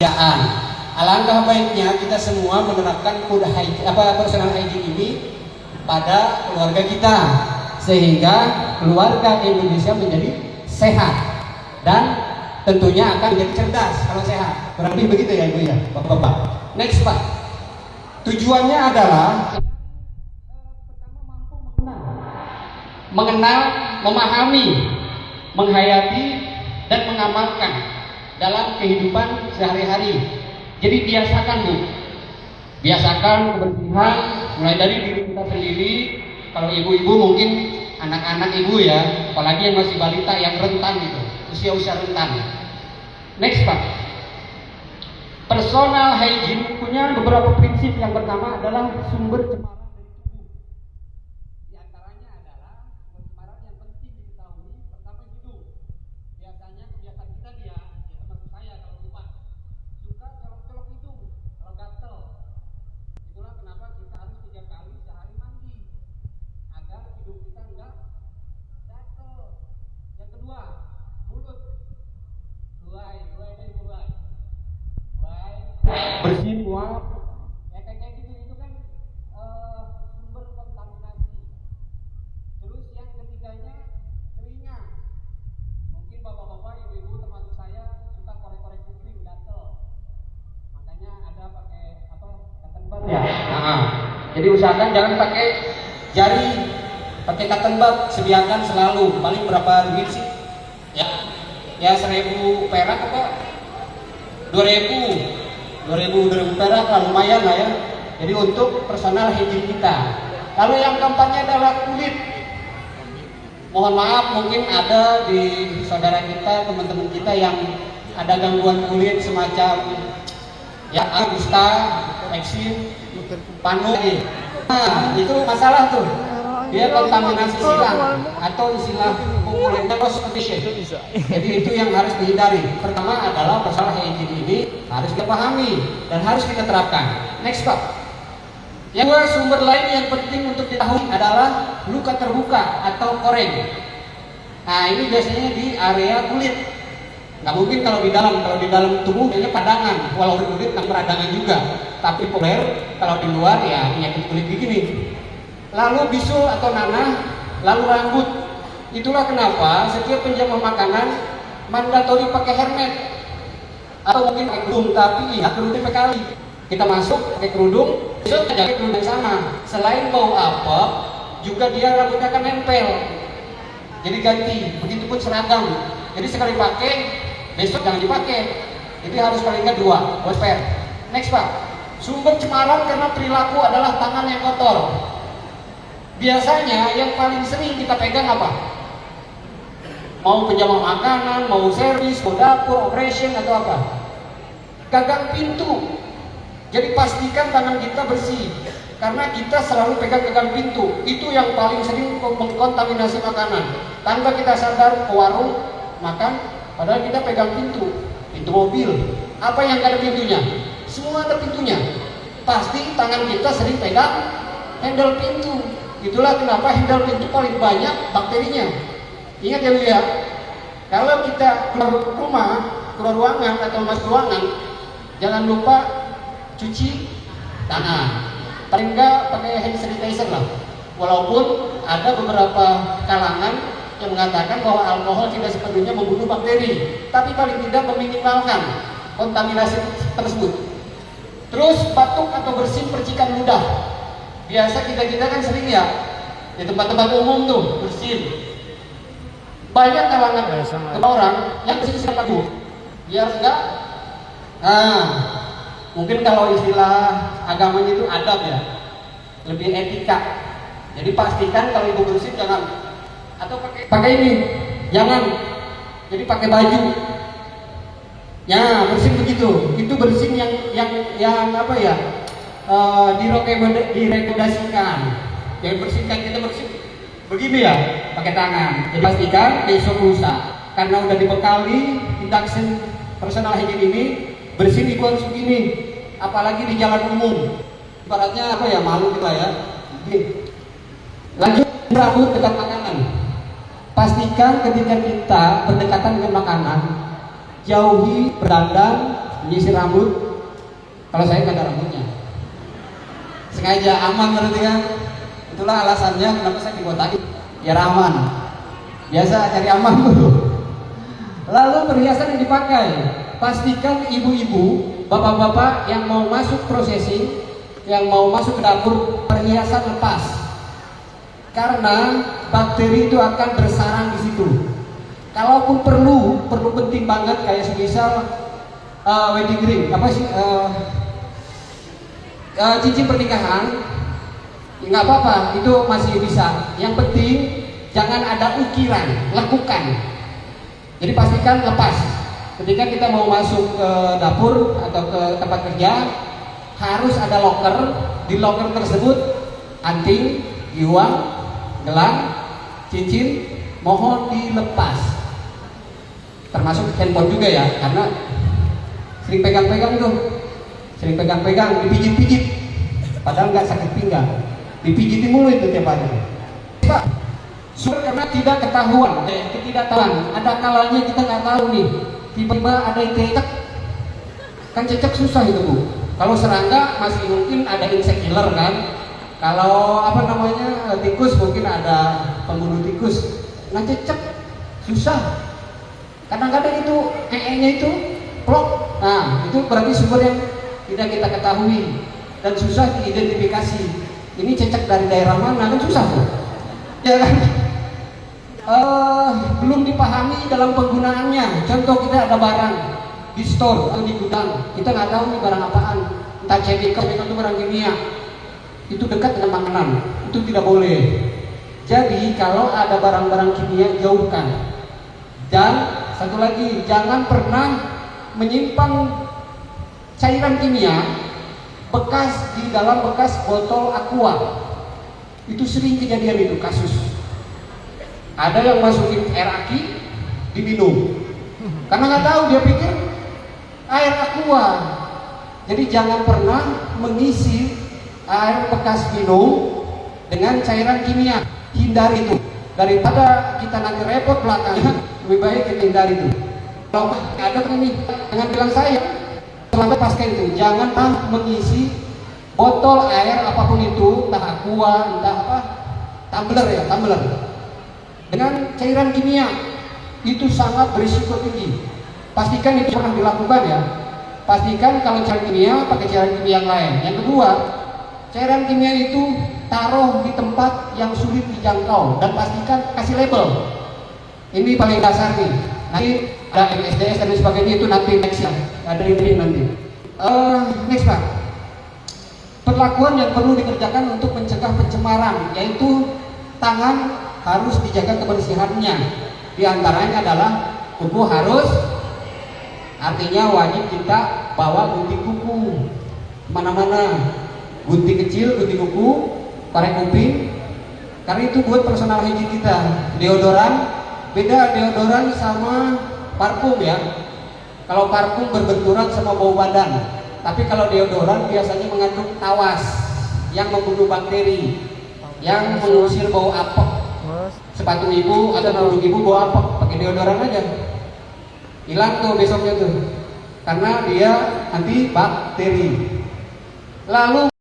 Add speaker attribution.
Speaker 1: kerjaan. Alangkah baiknya kita semua menerapkan personal hygiene ini pada keluarga kita, sehingga keluarga Indonesia menjadi sehat dan tentunya akan menjadi cerdas kalau sehat. Kurang lebih begitu ya Ibu ya, Bapak-bapak. Next Pak. Tujuannya adalah pertama mampu mengenal, memahami, menghayati dan mengamalkan dalam kehidupan sehari-hari. Jadi biasakan Bu, biasakan kebersihan mulai dari diri kita sendiri. Kalau ibu-ibu mungkin anak-anak ibu ya, apalagi yang masih balita yang rentan gitu, usia-usia rentan. Next Pak. Personal hygiene punya beberapa prinsip. Yang pertama adalah sumber cemaran dari tubuh. Di antaranya adalah pencemaran yang penting diketahui. Pertama hidung. Biasanya kebiasaan kita dia, ya termasuk saya kalau lupa, suka colok-colok hidung kalau gatel. Itulah kenapa kita harus 3 kali sehari mandi agar hidung kita enggak gatel. Yang kedua, mulut. Bersihin muap ya kayak gitu, itu kan sumber kontaminasi. Terus yang ketiganya telinga. Mungkin bapak-bapak, ibu-ibu termasuk saya suka korek-korek kuping gatel, makanya ada pakai cotton bud ya. Jadi usahakan jangan pakai jari, pakai cotton bud. Sediakan selalu. Paling berapa duit sih ya 1.000 perak apa 2.000 perak lah, lumayan lah ya. Jadi untuk personal hygiene kita. Lalu yang keempatnya adalah kulit. Mohon maaf, mungkin ada di saudara kita, teman-teman kita yang ada gangguan kulit semacam ya kusta, eksim, panu. Nah, itu masalah tuh. Dia kontaminasi silang atau istilah populernya constipation. Jadi itu yang harus dihindari. Pertama adalah personal hygiene ini harus kita pahami dan harus kita terapkan. Next Pak. Yang kedua, sumber lain yang penting untuk diketahui adalah luka terbuka atau koreng. Nah ini biasanya di area kulit. Nggak mungkin kalau di dalam tubuh biasanya padangan. Walau di kulit nggak peradangan juga. Tapi populer kalau di luar ya penyakit kulit begini. Lalu bisul atau nanah, lalu rambut. Itulah kenapa setiap penjamah makanan mandatori pakai hairnet atau mungkin pakai kerudung, tapi ya kerudung kali. Kita masuk pakai kerudung, besok pakai kerudung yang sama. Selain bau apa, juga dia rambutnya akan nempel. Jadi ganti, begitupun seragam. Jadi sekali pakai, besok jangan dipakai. Jadi harus paling nggak 2, buat fair. Next Pak. Sumber cemaran karena perilaku adalah tangan yang kotor. Biasanya yang paling sering kita pegang apa? Mau penjamah makanan, mau servis, mau dapur, operation atau apa? Gagang pintu. Jadi pastikan tangan kita bersih, karena kita selalu pegang gagang pintu. Itu yang paling sering mengkontaminasi makanan. Tanpa kita sadar ke warung makan, padahal kita pegang pintu mobil. Apa yang ada pintunya? Semua ada pintunya. Pasti tangan kita sering pegang handle pintu. Itulah kenapa handle pintu paling banyak bakterinya. Ingat ya Bu ya, kalau kita keluar rumah, keluar ruangan atau masuk ruangan, jangan lupa cuci tangan. Paling enggak pakai hand sanitizer lah. Walaupun ada beberapa kalangan yang mengatakan bahwa alkohol tidak sepenuhnya membunuh bakteri, tapi paling tidak meminimalkan kontaminasi tersebut. Terus batuk atau bersin percikan ludah. Biasa kita kan sering ya di tempat-tempat umum tuh bersin. Banyak kalangan orang yang bersin siapa Bu? Biar enggak. Nah, mungkin kalau istilah agamanya itu adab ya, lebih etika. Jadi pastikan kalau ibu bersin jangan atau pakai ini, jangan. Jadi pakai baju. Ya bersin begitu. Itu bersin yang apa ya? Direkomendasikan. Yang bersihkan kita bersih begini ya, pakai tangan. Jadi pastikan besok lusa, karena udah dibekali induction personal hygiene ini, bersih di harus begini. Apalagi di jalan umum. Ibaratnya apa ya, malu kita ya. Lanjut, rambut dekat makanan. Pastikan ketika kita berdekatan dengan makanan, jauhi berdandan menyisir rambut. Kalau saya nggak ada rambutnya, sengaja aman berarti kan. Itulah alasannya kenapa saya dibotakin, biar aman. Biasa cari aman dulu. Lalu perhiasan yang dipakai, pastikan ibu-ibu, bapak-bapak yang mau masuk prosesi, yang mau masuk ke dapur, perhiasan lepas, karena bakteri itu akan bersarang di situ. Kalaupun perlu penting banget kayak semisal wedding ring, apa sih, cincin pernikahan, nggak apa-apa, itu masih bisa. Yang penting jangan ada ukiran, lekukan. Jadi pastikan lepas. Ketika kita mau masuk ke dapur atau ke tempat kerja, harus ada loker. Di loker tersebut anting, giwang, gelang, cincin, mohon dilepas. Termasuk handphone juga ya, karena sering pegang-pegang tuh, sering pegang-pegang, dipijit-pijit, padahal nggak sakit pinggang, dipijitin mulu itu tiap hari. Pak, karena tidak ketahuan, ketidaktahuan, ada kalanya kita nggak tahu nih, tiba-tiba ada yang cecek, kan cecek susah itu Bu. Kalau serangga masih mungkin ada insect killer kan, kalau apa namanya tikus mungkin ada pembunuh tikus. Nah cecek susah, kadang-kadang itu nya itu plok. Nah itu berarti sumber yang tidak kita ketahui dan susah diidentifikasi. Ini cecek dari daerah mana kan susah tuh, ya kan? Belum dipahami dalam penggunaannya. Contoh, kita ada barang di store atau di gudang, kita nggak tahu nih barang apaan, entah chemical itu barang kimia, itu dekat dengan makanan, itu tidak boleh. Jadi kalau ada barang-barang kimia jauhkan. Dan satu lagi, jangan pernah menyimpan cairan kimia bekas di dalam bekas botol aqua. Itu sering kejadian itu kasus. Ada yang masukin air aki diminum, karena nggak tahu, dia pikir air aqua. Jadi jangan pernah mengisi air bekas minum dengan cairan kimia. Hindari itu, daripada kita nanti repot belakangnya. Lebih baik kita hindari itu. Kalau ada ini, jangan bilang saya. Selamat pasca itu, jangan pernah mengisi botol air apapun itu, entah aqua, entah apa, tumbler ya, tumbler, dengan cairan kimia. Itu sangat berisiko tinggi. Pastikan itu pernah dilakukan ya. Pastikan kalau cairan kimia pakai cairan kimia yang lain. Yang kedua, cairan kimia itu taruh di tempat yang sulit dijangkau dan pastikan kasih label. Ini paling dasar nih. Nanti ada MSDS dan sebagainya, itu nanti next ya. Ada ini nanti. Next Pak. Perlakuan yang perlu dikerjakan untuk mencegah pencemaran, yaitu tangan harus dijaga kebersihannya. Di antaranya adalah kuku harus, artinya wajib kita bawa gunting kuku mana-mana, gunting kecil, gunting kuku, korek kuping, karena itu buat personal hygiene kita. Deodoran, beda deodoran sama parfum ya. Kalau parfum berbenturan sama bau badan, tapi kalau deodoran biasanya mengandung tawas yang membunuh bakteri, yang mengusir bau apek. Sepatu ibu atau produk ibu bau apek, pakai deodoran aja, hilang tuh besoknya tuh, karena dia anti bakteri. Lalu